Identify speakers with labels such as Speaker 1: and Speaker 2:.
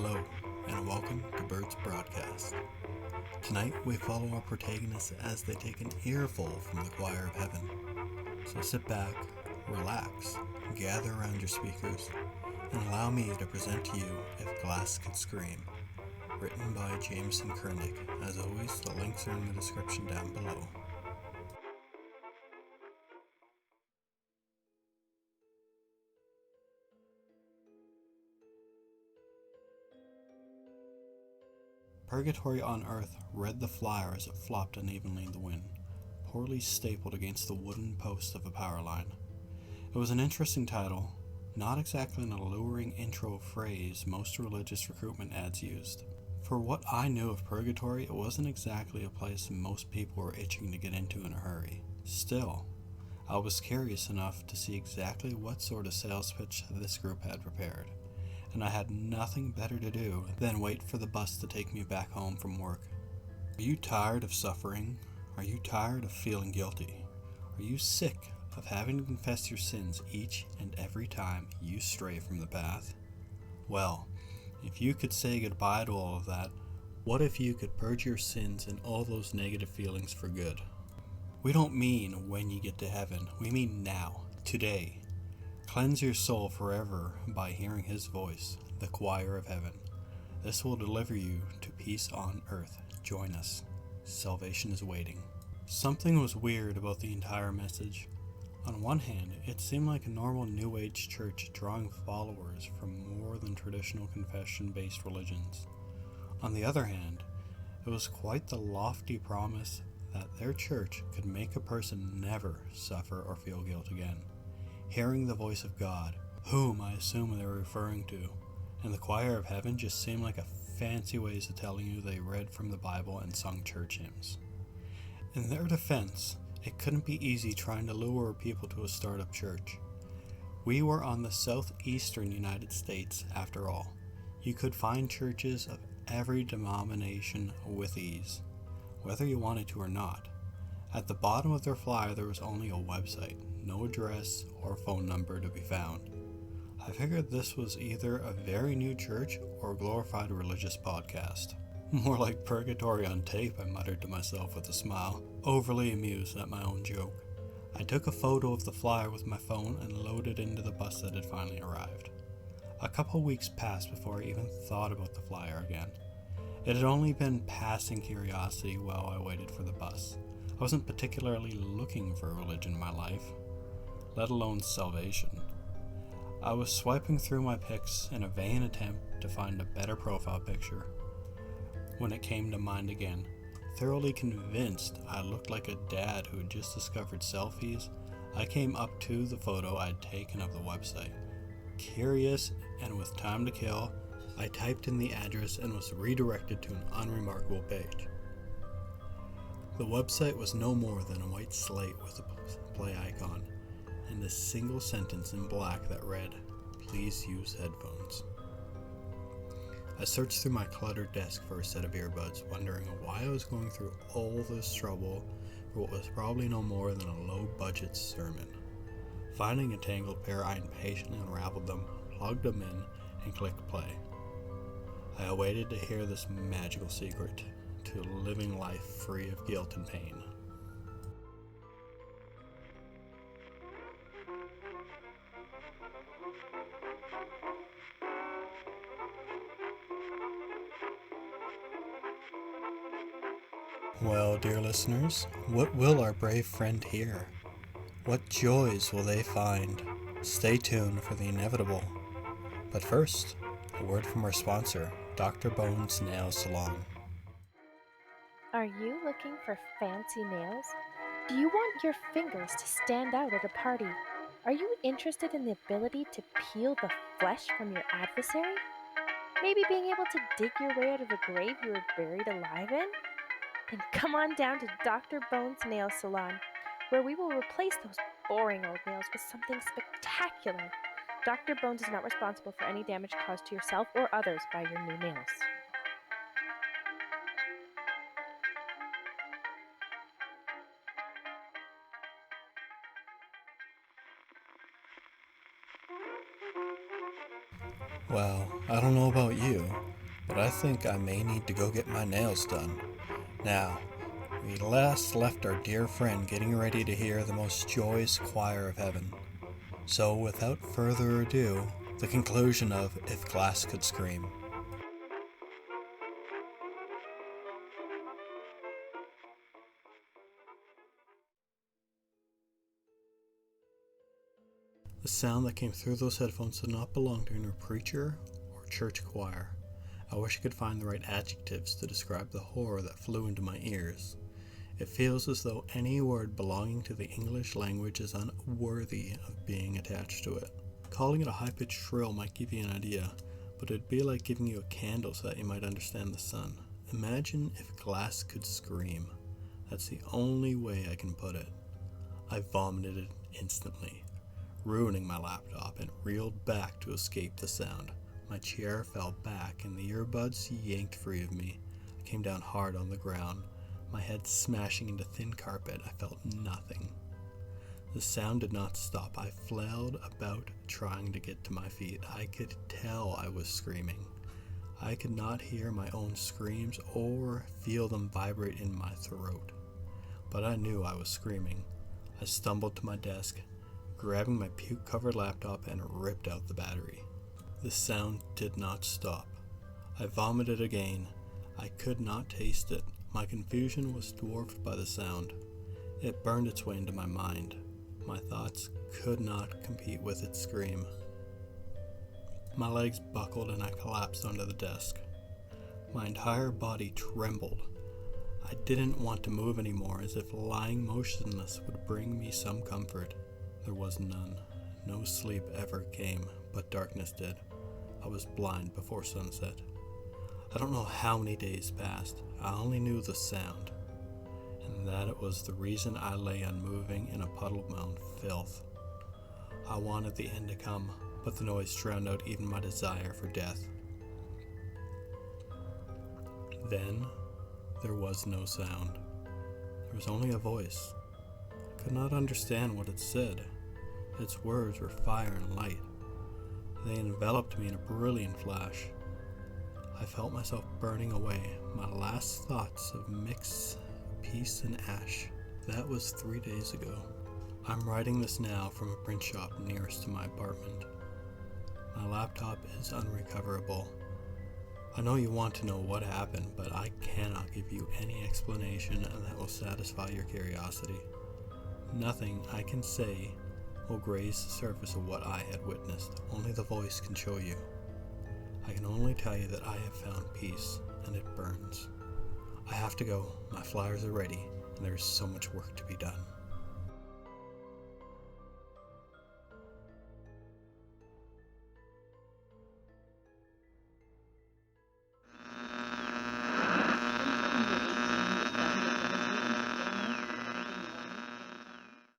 Speaker 1: Hello, and welcome to Bird's Broadcast. Tonight we follow our protagonists as they take an earful from the choir of heaven. So sit back, relax, gather around your speakers, and allow me to present to you If Glass Could Scream, written by Jameson Curnick. As always, the links are in the description down below. Purgatory on Earth read the flyer as it flopped unevenly in the wind, poorly stapled against the wooden post of a power line. It was an interesting title, not exactly an alluring intro phrase most religious recruitment ads used. For what I knew of Purgatory, it wasn't exactly a place most people were itching to get into in a hurry. Still, I was curious enough to see exactly what sort of sales pitch this group had prepared, and I had nothing better to do than wait for the bus to take me back home from work. Are you tired of suffering? Are you tired of feeling guilty? Are you sick of having to confess your sins each and every time you stray from the path? Well, if you could say goodbye to all of that, what if you could purge your sins and all those negative feelings for good? We don't mean when you get to heaven, we mean now, today. Cleanse your soul forever by hearing His voice, the choir of heaven. This will deliver you to peace on earth. Join us. Salvation is waiting. Something was weird about the entire message. On one hand, it seemed like a normal New Age church drawing followers from more than traditional confession-based religions. On the other hand, it was quite the lofty promise that their church could make a person never suffer or feel guilt again. Hearing the voice of God, whom I assume they were referring to, and the choir of heaven just seemed like a fancy ways of telling you they read from the Bible and sung church hymns. In their defense, it couldn't be easy trying to lure people to a startup church. We were on the southeastern United States, after all. You could find churches of every denomination with ease, whether you wanted to or not. At the bottom of their flyer there was only a website, no address or phone number to be found. I figured this was either a very new church or a glorified religious podcast. More like Purgatory on tape, I muttered to myself with a smile, overly amused at my own joke. I took a photo of the flyer with my phone and loaded into the bus that had finally arrived. A couple weeks passed before I even thought about the flyer again. It had only been passing curiosity while I waited for the bus. I wasn't particularly looking for a religion in my life, let alone salvation. I was swiping through my pics in a vain attempt to find a better profile picture when it came to mind again. Thoroughly convinced I looked like a dad who had just discovered selfies, I came up to the photo I'd taken of the website. Curious and with time to kill, I typed in the address and was redirected to an unremarkable page. The website was no more than a white slate with a play icon and a single sentence in black that read, "Please use headphones." I searched through my cluttered desk for a set of earbuds, wondering why I was going through all this trouble for what was probably no more than a low-budget sermon. Finding a tangled pair, I impatiently unraveled them, plugged them in, and clicked play. I awaited to hear this magical secret to living life free of guilt and pain. Well, dear listeners, what will our brave friend hear? What joys will they find? Stay tuned for the inevitable. But first, a word from our sponsor, Dr. Bones Nail Salon.
Speaker 2: Are you looking for fancy nails? Do you want your fingers to stand out at a party? Are you interested in the ability to peel the flesh from your adversary? Maybe being able to dig your way out of a grave you were buried alive in? Then come on down to Dr. Bones Nail Salon, where we will replace those boring old nails with something spectacular. Dr. Bones is not responsible for any damage caused to yourself or others by your new nails.
Speaker 1: Well, I don't know about you, but I think I may need to go get my nails done. Now, we last left our dear friend getting ready to hear the most joyous choir of heaven. So, without further ado, the conclusion of If Glass Could Scream. The sound that came through those headphones did not belong to either preacher or church choir. I wish I could find the right adjectives to describe the horror that flew into my ears. It feels as though any word belonging to the English language is unworthy of being attached to it. Calling it a high-pitched shrill might give you an idea, but it'd be like giving you a candle so that you might understand the sun. Imagine if glass could scream. That's the only way I can put it. I vomited it instantly, ruining my laptop, and reeled back to escape the sound. My chair fell back and the earbuds yanked free of me. I came down hard on the ground, my head smashing into thin carpet. I felt nothing. The sound did not stop. I flailed about trying to get to my feet. I could tell I was screaming. I could not hear my own screams or feel them vibrate in my throat. But I knew I was screaming. I stumbled to my desk, grabbing my puke-covered laptop, and ripped out the battery. The sound did not stop. I vomited again. I could not taste it. My confusion was dwarfed by the sound. It burned its way into my mind. My thoughts could not compete with its scream. My legs buckled and I collapsed onto the desk. My entire body trembled. I didn't want to move anymore, as if lying motionless would bring me some comfort. There was none. No sleep ever came, but darkness did. I was blind before sunset. I don't know how many days passed. I only knew the sound, and that it was the reason I lay unmoving in a puddle of my own filth. I wanted the end to come, but the noise drowned out even my desire for death. Then, there was no sound. There was only a voice. I could not understand what it said. Its words were fire and light. They enveloped me in a brilliant flash. I felt myself burning away, my last thoughts of mix, peace, and ash. That was 3 days ago. I'm writing this now from a print shop nearest to my apartment. My laptop is unrecoverable. I know you want to know what happened, but I cannot give you any explanation that will satisfy your curiosity. Nothing I can say will graze the surface of what I had witnessed. Only the voice can show you. I can only tell you that I have found peace, and it burns. I have to go. My flyers are ready, and there is so much work to be done.